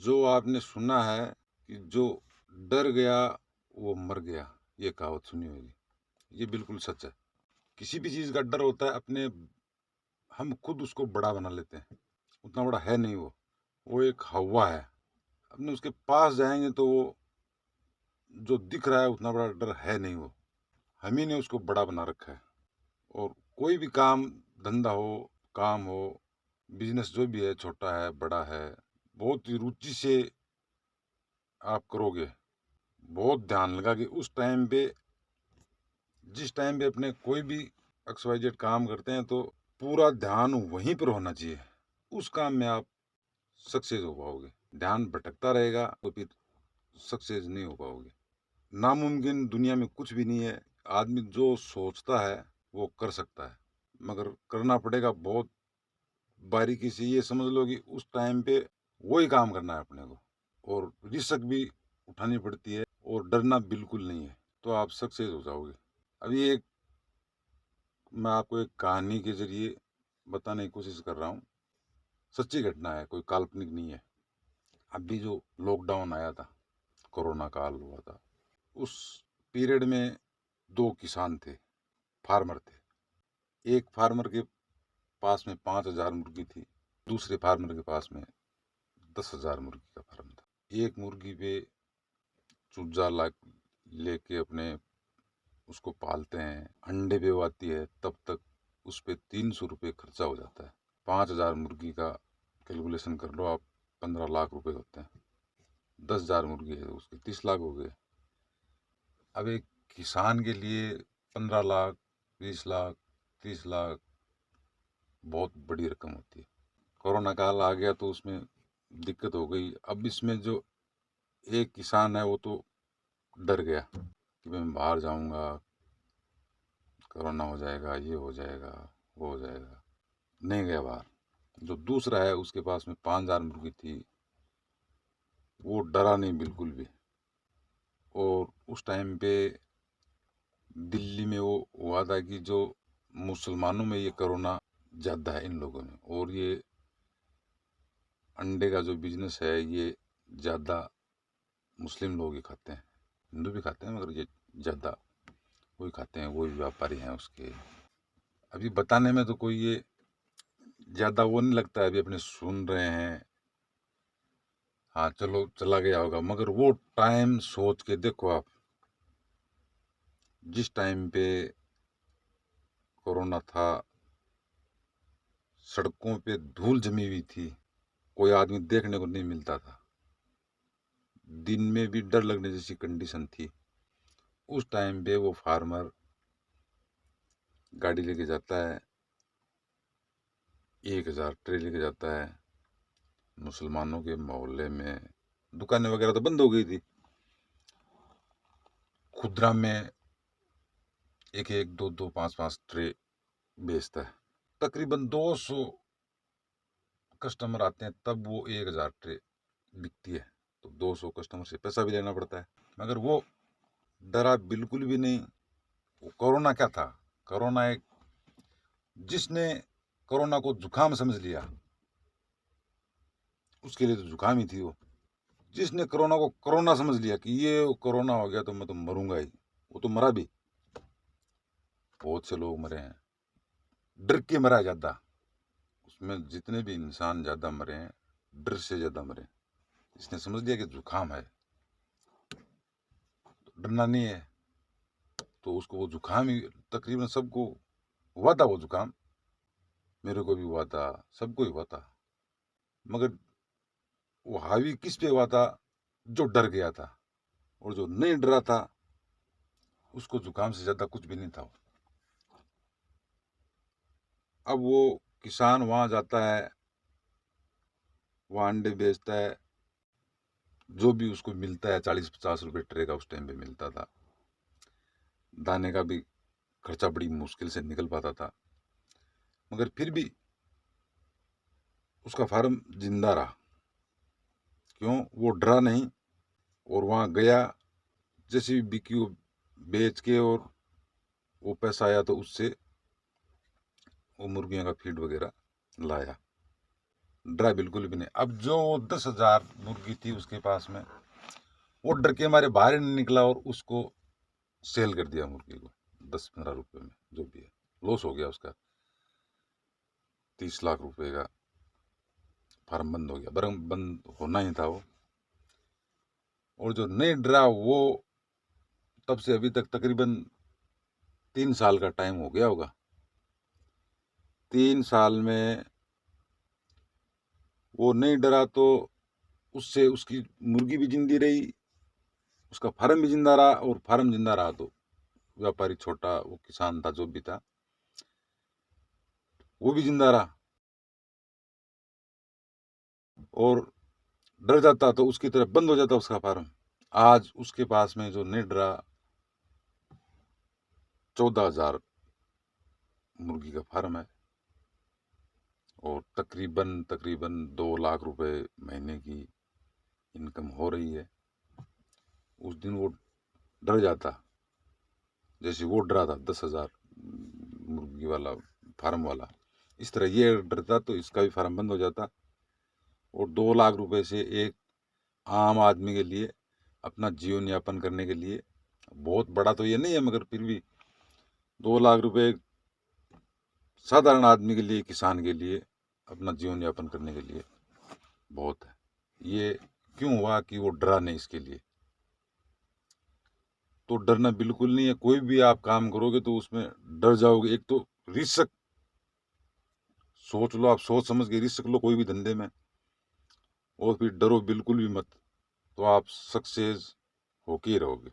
जो आपने सुना है कि जो डर गया वो मर गया, ये कहावत सुनी होगी। ये बिल्कुल सच है। किसी भी चीज़ का डर होता है अपने, हम खुद उसको बड़ा बना लेते हैं। उतना बड़ा है नहीं वो। वो एक हवा है। अपने उसके पास जाएँगे तो वो जो दिख रहा है उतना बड़ा डर है नहीं वो। हम ही ने उसको बड़ा बना रखा है। और कोई भी काम, धंधा हो, काम हो, बिज़नेस जो भी है, छोटा है, बड़ा है, बहुत ही रुचि से आप करोगे, बहुत ध्यान लगा कि उस टाइम पे, जिस टाइम पे अपने कोई भी XYZ काम करते हैं तो पूरा ध्यान वहीं पर होना चाहिए। उस काम में आप सक्सेस हो पाओगे। ध्यान भटकता रहेगा तो फिर सक्सेस नहीं हो पाओगे। नामुमकिन दुनिया में कुछ भी नहीं है। आदमी जो सोचता है वो कर सकता है, मगर करना पड़ेगा बहुत बारीकी से। ये समझ लो कि उस टाइम पे वही काम करना है अपने को, और रिस्क भी उठानी पड़ती है, और डरना बिल्कुल नहीं है, तो आप सक्सेस हो जाओगे। अभी एक मैं आपको एक कहानी के जरिए बताने की कोशिश कर रहा हूँ। सच्ची घटना है, कोई काल्पनिक नहीं है। अभी जो लॉकडाउन आया था, कोरोना काल हुआ था, उस पीरियड में दो किसान थे, फार्मर थे। एक फार्मर के पास में 5,000 मुर्गी थी, दूसरे फार्मर के पास में 10,000 मुर्गी का फार्म था। एक मुर्गी पे चूजा ला लेके अपने उसको पालते हैं, अंडे पे वो आती है, तब तक उस पे 300 रुपये खर्चा हो जाता है। 5,000 मुर्गी का कैलकुलेशन कर लो आप, 15 लाख रुपए होते हैं। 10,000 मुर्गी है उसके 30 लाख हो गए। अब एक किसान के लिए 15 लाख, 20 लाख, 30 लाख बहुत बड़ी रकम होती है। कोरोना काल आ गया तो उसमें दिक्कत हो गई। अब इसमें जो एक किसान है वो तो डर गया कि मैं बाहर जाऊंगा, कोरोना हो जाएगा, ये हो जाएगा, वो हो जाएगा, नहीं गया बाहर। जो दूसरा है उसके पास में 5,000 मुर्गी थी, वो डरा नहीं बिल्कुल भी। और उस टाइम पे दिल्ली में वो हुआ था कि जो मुसलमानों में ये कोरोना ज़्यादा है इन लोगों में, और ये अंडे का जो बिजनेस है ये ज़्यादा मुस्लिम लोग ही खाते हैं। हिंदू भी खाते हैं मगर ये ज़्यादा वही खाते हैं, वही व्यापारी हैं उसके। अभी बताने में तो कोई ये ज़्यादा वो नहीं लगता है, अभी अपने सुन रहे हैं, हाँ चलो चला गया होगा, मगर वो टाइम सोच के देखो आप, जिस टाइम पे कोरोना था, सड़कों पे धूल जमी हुई थी, कोई आदमी देखने को नहीं मिलता था, दिन में भी डर लगने जैसी कंडीशन थी। उस टाइम पे वो फार्मर गाड़ी लेके जाता है, 1,000 ट्रे लेके जाता है। मुसलमानों के मोहल्ले में दुकानें वगैरह तो बंद हो गई थी, खुदरा में एक एक, दो दो, पांच पांच ट्रे बेचता है। तकरीबन 200 कस्टमर आते हैं तब वो 1,000 ट्रे बिकती है। तो 200 कस्टमर से पैसा भी लेना पड़ता है, मगर वो डरा बिल्कुल भी नहीं। वो कोरोना क्या था, कोरोना एक, जिसने कोरोना को जुकाम समझ लिया उसके लिए तो जुकाम ही थी वो। जिसने कोरोना को कोरोना समझ लिया कि ये कोरोना हो गया तो मैं तो मरूंगा ही, वो तो मरा भी। बहुत से लोग मरे हैं, डर के मरा ज्यादा। उसमें जितने भी इंसान ज्यादा मरे हैं, डर से ज्यादा मरे। इसने समझ लिया कि जुकाम है, तो डरना नहीं है, तो उसको वो जुकाम ही, तकरीबन सबको हुआ था वो जुकाम, मेरे को भी हुआ था, सबको ही हुआ था। मगर वो हावी किस पे हुआ था, जो डर गया था। और जो नहीं डरा था उसको जुकाम से ज्यादा कुछ भी नहीं था। अब वो किसान वहां जाता है, वहां अंडे बेचता है, जो भी उसको मिलता है 40-50 रुपए ट्रे का उस टाइम पे मिलता था। दाने का भी खर्चा बड़ी मुश्किल से निकल पाता था, मगर फिर भी उसका फार्म जिंदा रहा। क्यों, वो डरा नहीं, और वहां गया, जैसे भी बिकी वो बेच के, और वो पैसा आया तो उससे वो मुर्गियों का फीड वगैरह लाया, डरा बिल्कुल भी नहीं। अब जो 10,000 मुर्गी थी उसके पास में, वो डर के हमारे बाहर ही नहीं निकला और उसको सेल कर दिया मुर्गी को 10-15 रुपए में, जो भी है लॉस हो गया उसका। 30 लाख रुपए का फार्म बंद हो गया, बरं बंद होना ही था वो। और जो नहीं डरा वो तब से अभी तक तकरीबन 3 साल का टाइम हो गया होगा। 3 साल में वो नहीं डरा तो उससे उसकी मुर्गी भी जिंदी रही, उसका फार्म भी जिंदा रहा, और फार्म जिंदा रहा तो व्यापारी छोटा वो किसान था जो भी था वो भी जिंदा रहा। और डर जाता तो उसकी तरफ बंद हो जाता उसका फार्म। आज उसके पास में जो नहीं डरा 14,000 मुर्गी का फार्म है, और तकरीबन तकरीबन 2 लाख रुपए महीने की इनकम हो रही है। उस दिन वो डर जाता, जैसे वो डरा था 10,000 मुर्गी वाला फार्म वाला, इस तरह ये डरता तो इसका भी फार्म बंद हो जाता। और 2 लाख रुपए से एक आम आदमी के लिए अपना जीवन यापन करने के लिए, बहुत बड़ा तो ये नहीं है मगर फिर भी 2 लाख रुपए साधारण आदमी के लिए, किसान के लिए अपना जीवन यापन करने के लिए बहुत है। ये क्यों हुआ कि वो डरा नहीं इसके लिए। तो डरना बिल्कुल नहीं है, कोई भी आप काम करोगे तो उसमें डर जाओगे। एक तो रिस्क सोच लो, आप सोच समझ के रिस्क लो कोई भी धंधे में, और फिर डरो बिल्कुल भी मत, तो आप सक्सेस होके ही रहोगे।